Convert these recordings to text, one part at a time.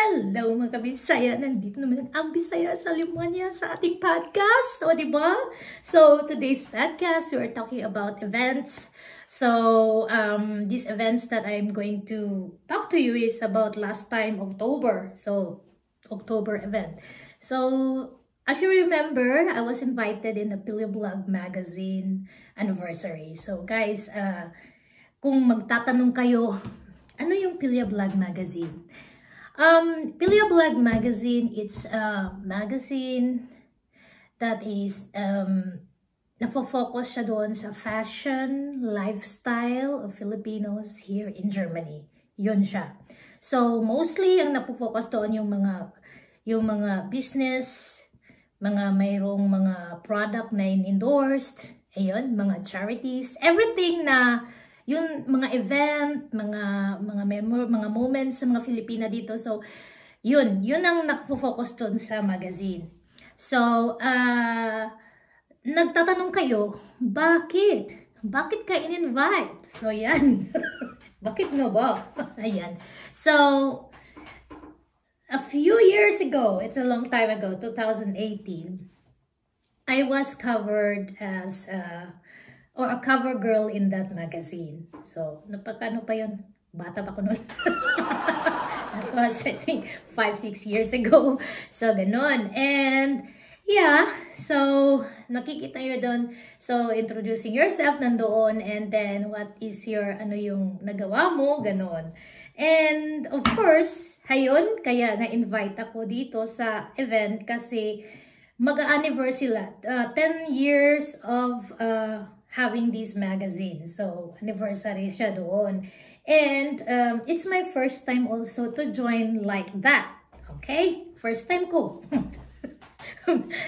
Hello mga kabisaya, nandito naman ang Bisaya sa Limanya sa ating podcast, o diba? So today's podcast, we are talking about events. So these events that I'm going to talk to you is about last time October, so October event. So as you remember, I was invited in the Pilia-Blog magazine anniversary. So guys, kung magtatanong kayo, ano yung Pilia-Blog magazine? Pilia-Blog magazine, it's a magazine that is nafo-focus siya doon sa fashion, lifestyle of Filipinos here in Germany. Yun siya. So mostly ang napofocus doon yung mga business, mayroong mga product na in-endorsed, ayun, mga charities, everything na yung mga event, mga moments sa mga Filipina dito. So, yun ang nakafocus doon sa magazine. So, nagtatanong kayo, bakit? Bakit ka in-invite? So, yan. Bakit nga ba? Ayan. So, a few years ago, it's a long time ago, 2018, I was covered as or a cover girl in that magazine. So, napakano pa yun? Bata pa ko nun. That was, I think, 5-6 years ago. So, ganon. And, yeah, so, nakikita nyo doon. So, introducing yourself nandoon. And then, what is your, yung nagawa mo? Ganon. And, of course, hayon, kaya na-invite ako dito sa event kasi mag-anniversary 10 years of having this magazine. So, anniversary siya doon. And it's my first time also to join like that. Okay? First time ko.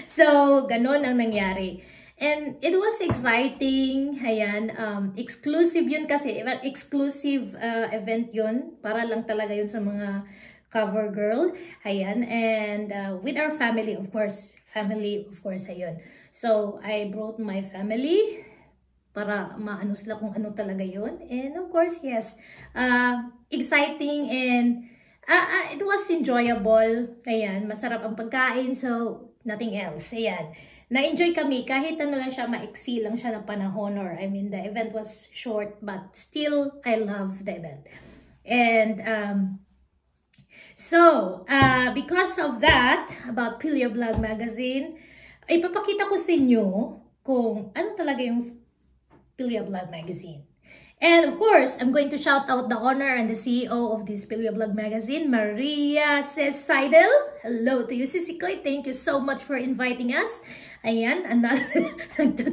So, ganon ang nangyari. And it was exciting. Ayan, exclusive yun kasi. Exclusive event yun. Para lang talaga yun sa mga cover girl. Ayan. And with our family, of course. Family, of course, ayun. So, I brought my family para maano sila kung ano talaga yun. And of course, yes, exciting and it was enjoyable. Ayan, masarap ang pagkain, so nothing else. Ayan, na-enjoy kami kahit ano lang siya, maiksi lang siya na panahon, or I mean, the event was short, but still, I love the event. And so, because of that, about Pilia-Blog magazine, ipapakita ko sa inyo kung ano talaga yung Pilia-Blog magazine. And of course, I'm going to shout out the owner and the CEO of this Pilia-Blog magazine, Maria Seidel. Hello to you, Sisi Koy. Thank you so much for inviting us. Ayan, and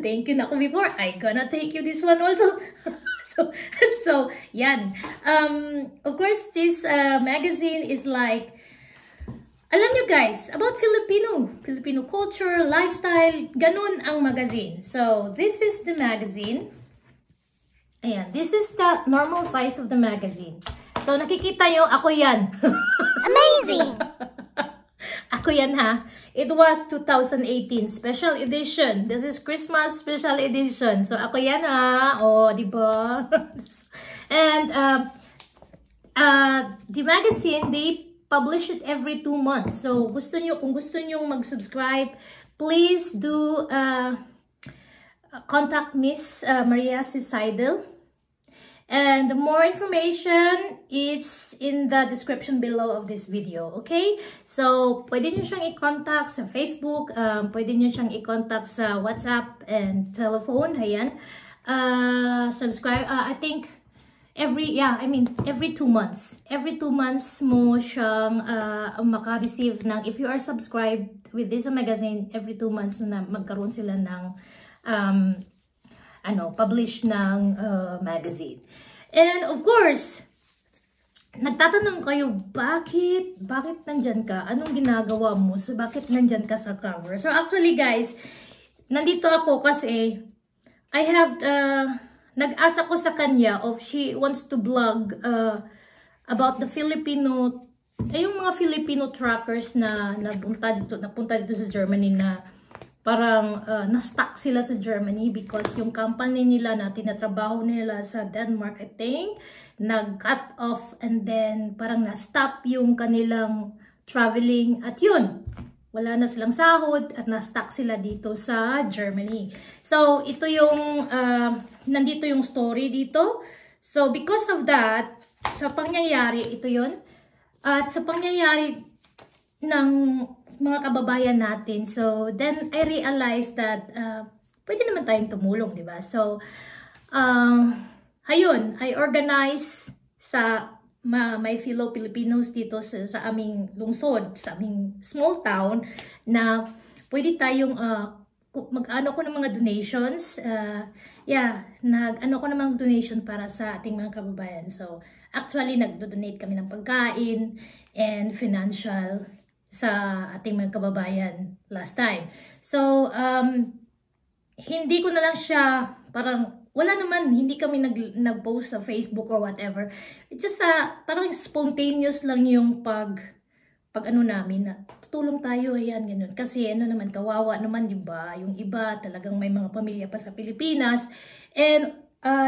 thank you na ako before. I gonna thank you this one also. So, yan. Of course, this magazine is like, alam nyo guys, about Filipino culture, lifestyle, ganun ang magazine. So, this is the magazine. Ayan, this is the normal size of the magazine. So, nakikita nyo, ako yan. Amazing! Ako yan ha. It was 2018 special edition. This is Christmas special edition. So, ako yan ha. O, diba? And, the magazine, they publish it every 2 months. So, kung gusto nyo mag-subscribe, please do contact Miss Maria Seidel. And more information is in the description below of this video, okay? So, pwede nyo siyang i-contact sa Facebook, pwede nyo siyang i-contact sa WhatsApp and telephone, ayan. Subscribe, I think, every 2 months. Every 2 months mo siyang maka-receive ng, if you are subscribed with this magazine, every 2 months na magkaroon sila ng publish ng magazine. And of course, nagtatanong kayo, bakit nandyan ka? Anong ginagawa mo? So, bakit nandyan ka sa cover? So actually guys, nandito ako kasi I have nag-asa ko sa kanya of she wants to blog about the Filipino, yung mga Filipino truckers na napunta dito sa Germany na parang na-stuck sila sa Germany because yung company nila na tinatrabaho nila sa Denmark, I think, nag-cut off and then parang na-stop yung kanilang traveling at yun. Wala na silang sahod at na-stuck sila dito sa Germany. So, ito yung, nandito yung story dito. So, because of that, sa pangyayari, ito yun. At sa pangyayari ng mga kababayan natin, so, then I realized that, pwede naman tayong tumulong, di ba? So, ayun, I organize sa my fellow Filipinos dito sa aming lungsod, sa aming small town, na pwede tayong mag-ano ko ng mga donations. Nag-ano ko ng mga donation para sa ating mga kababayan. So, actually, nag-donate kami ng pagkain and financial sa ating mga kababayan last time. So, hindi ko na lang siya parang wala naman, hindi kami nag-post sa Facebook or whatever. It's just parang spontaneous lang yung pag ano namin na tutulong tayo, ayan, ganun. Kasi ano naman, kawawa naman, di ba? Yung iba talagang may mga pamilya pa sa Pilipinas. And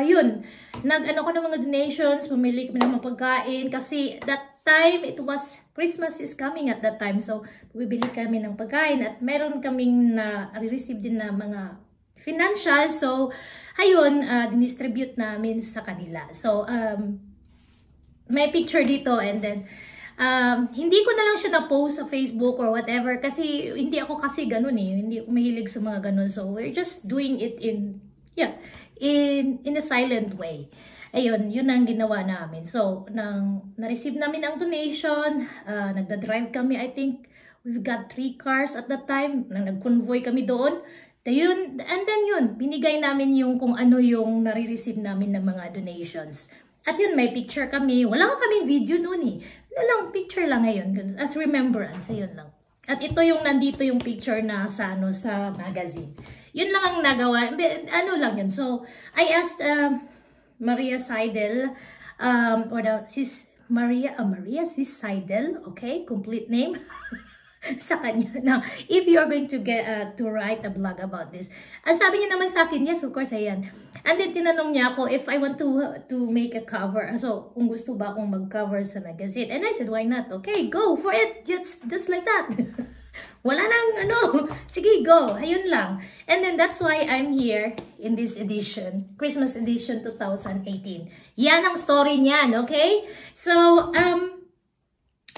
yun, nag-ano ko ng mga donations, pumili kami ng mga pagkain. Kasi that time, it was, Christmas is coming at that time. So, bibili kami ng pagkain at meron kaming na-receive din na mga financial. So, ayun, dinistribute namin sa kanila. So, may picture dito and then, hindi ko na lang siya na-post sa Facebook or whatever kasi hindi ako kasi ganun eh. Hindi ako mahilig sa mga ganun. So, we're just doing it in a silent way. Ayun, yun ang ginawa namin. So, na-receive namin ang donation, nagda-drive kami, I think, we've got 3 cars at that time, nag-convoy kami doon. Yun, and then yun, binigay namin yung kung ano yung nare-receive namin ng mga donations. At yun, may picture kami. Wala ka kaming video noon eh. Ano lang, picture lang ngayon. As remembrance, yun lang. At ito yung nandito yung picture na sa magazine. Yun lang ang nagawa. Ano lang yun. So, I asked Maria Seidel, Maria Sis Seidel, okay, complete name. Sa kanya. Now, if you're going to get to write a blog about this. Ang sabi niya naman sa akin, yes, of course, ayan. And then, tinanong niya ako if I want to make a cover. So, kung gusto ba akong mag-cover sa magazine. And I said, why not? Okay, go for it. Just like that. Wala nang sige, go. Ayun lang. And then, that's why I'm here in this edition. Christmas edition 2018. Yan ang story niyan, okay? So,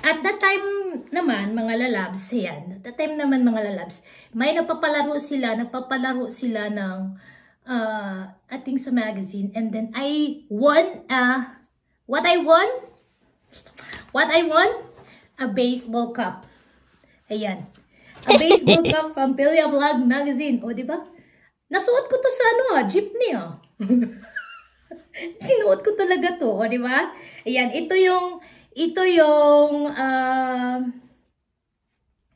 at that time naman, mga lalabs, yan. At that time naman, mga lalabs, may nagpapalaro sila ng ating sa magazine. And then, I won, what I won? A baseball cup. Ayan. A baseball cup from Pilya Vlog magazine. O, diba? Nasuot ko to sa jeepney, Sinuot ko talaga to, o, diba? Ayan, ito yung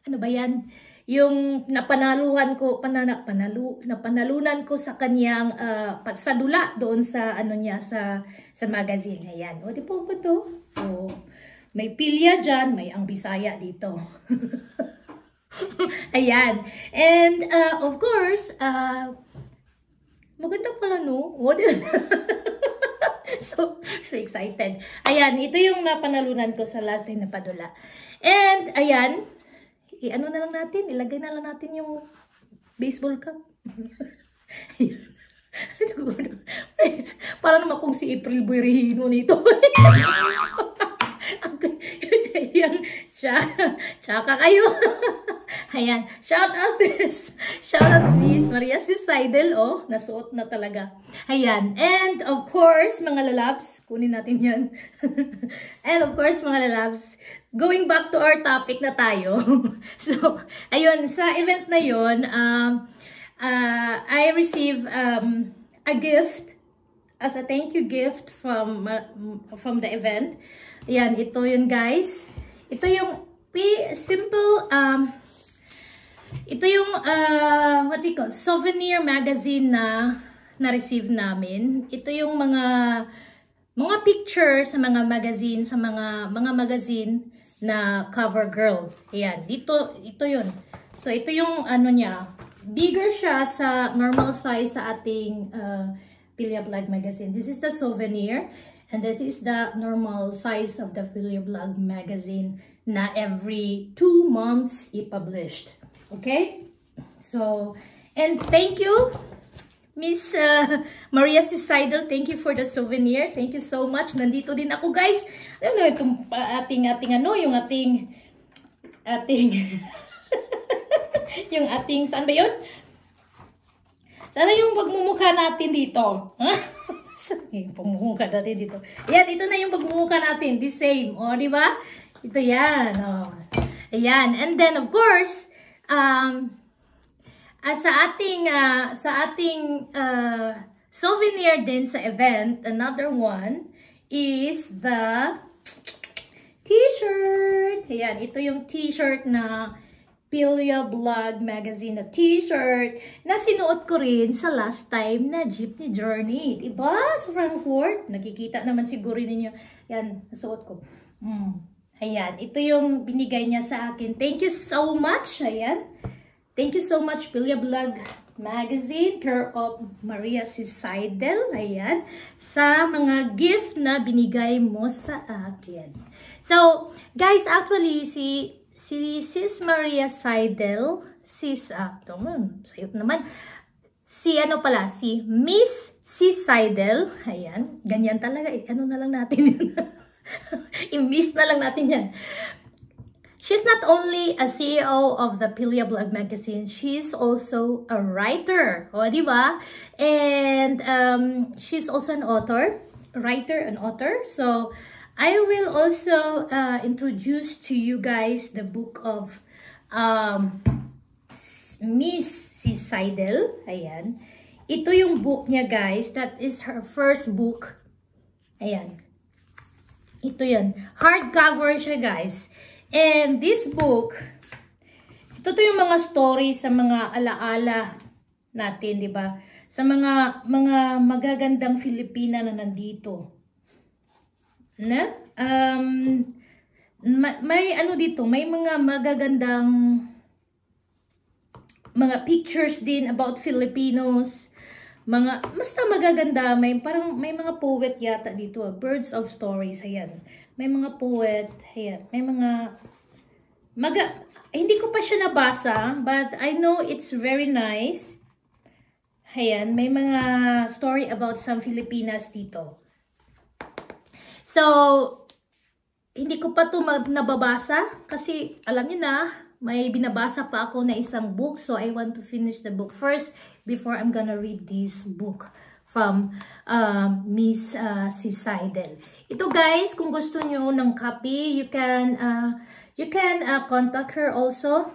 ano ba yan? Yung napanalunan ko sa kanyang sa dula doon sa sa magazine. Ayan. O, di po ko to. O, may pilya dyan, may ang Bisaya dito. Ayan. And of course, maganda pala, no? So excited. Ayan, ito yung napanalunan ko sa last time na padula. And, ayan, ano na lang natin, ilagay na lang natin yung baseball cup. Ayan. Para naman kung si April Boy Regino nito. Ayan, tsaka kayo. Ayan, shout out Miss Maria Sis Seidel, nasuot na talaga. Ayan, and of course, mga lalabs, kunin natin yan. And of course, mga lalabs, going back to our topic na tayo. So, ayun, sa event na yun, I received a gift, as a thank you gift from the event. Ayan, ito yun guys. Ito yung simple, ito yung, what we call, souvenir magazine na-receive namin. Ito yung mga pictures sa mga magazine, mga magazine na cover girl. Ayan, ito yun. So, ito yung, bigger siya sa normal size sa ating Pilya Vlog magazine. This is the souvenir and this is the normal size of the Pilya Vlog magazine na every 2 months i-published. Okay? So, and thank you Miss Maria Sisidel, thank you for the souvenir. Thank you so much. Nandito din ako, guys. Alam mo itong ating ano, yung ating yung ating, saan ba yun? Sana yung pagmumukha natin dito. Saan yung pagmumukha natin dito? Ayan, ito na yung pagmumukha natin. The same. O, di ba? Ito yan. O. Ayan. And then, of course, sa ating souvenir din sa event, another one is the t-shirt. Ayan, ito yung t-shirt na Pilya Vlog magazine na t-shirt na sinuot ko rin sa last time na jeepney journey. Diba? Sa Frankfurt. Nakikita naman siguro ninyo. Ayan, nasuot ko. Ayan, ito yung binigay niya sa akin. Thank you so much. Ayan. Thank you so much, Pilya Vlog magazine, care of Maria Sisidel. Ayan. Sa mga gift na binigay mo sa akin. So, guys, actually, si Sis Maria Sisidel, sayot naman. Si Miss Sisidel, ayan, ganyan talaga, ano na lang natin yun. I-miss na lang natin yan. She's not only a CEO of the Pilya Vlog magazine, she's also a writer. O, di ba? And she's also an author, and author. So, I will also introduce to you guys the book of Miss Sisidel. Ayan. Ito yung book niya, guys. That is her first book. Ayan. Ito yun. Hardcover siya, guys. And this book, ito yung mga story sa mga alaala natin, di ba? Sa mga magagandang Filipina na nandito. Na? May ano dito, may mga magagandang mga pictures din about Filipinos. Basta magaganda, may mga poet yata dito, birds of stories, ayan. May mga poet, ayan. May hindi ko pa siya nabasa, but I know it's very nice. Ayan, may mga story about some Filipinas dito. So, hindi ko pa ito nababasa kasi alam niyo na, may binabasa pa ako na isang book. So, I want to finish the book first before I'm gonna read this book from Miss Sisidel. Ito, guys, kung gusto nyo ng copy, you can contact her also.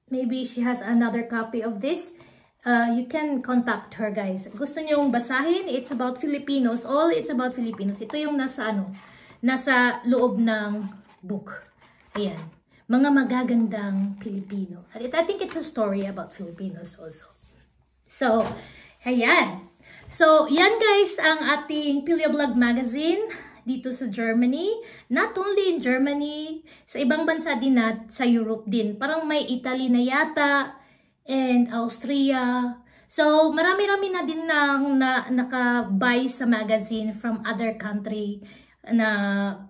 Maybe she has another copy of this. You can contact her, guys. Gusto nyo basahin? It's about Filipinos. It's about Filipinos. Ito yung nasa loob ng book. Ayan. Mga magagandang Pilipino. I think it's a story about Filipinos also. So, ayan. So, yan guys ang ating Pilya Vlog magazine dito sa Germany. Not only in Germany, sa ibang bansa din sa Europe din. Parang may Italy na yata and Austria. So, marami-rami na din naka-buy sa magazine from other country na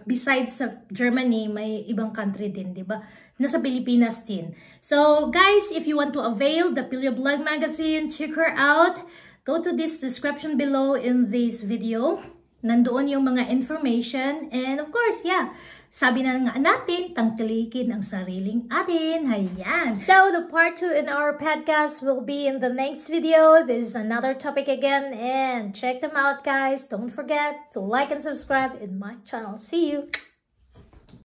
besides sa Germany, may ibang country din, di ba? Nasa Pilipinas din. So, guys, if you want to avail the Pilya Vlog magazine, check her out. Go to this description below in this video. Nandoon yung mga information. And of course, yeah, sabi na nga natin, tangkilikin ang sariling atin. Ayan. So, the part 2 in our podcast will be in the next video. This is another topic again. And check them out, guys. Don't forget to like and subscribe in my channel. See you.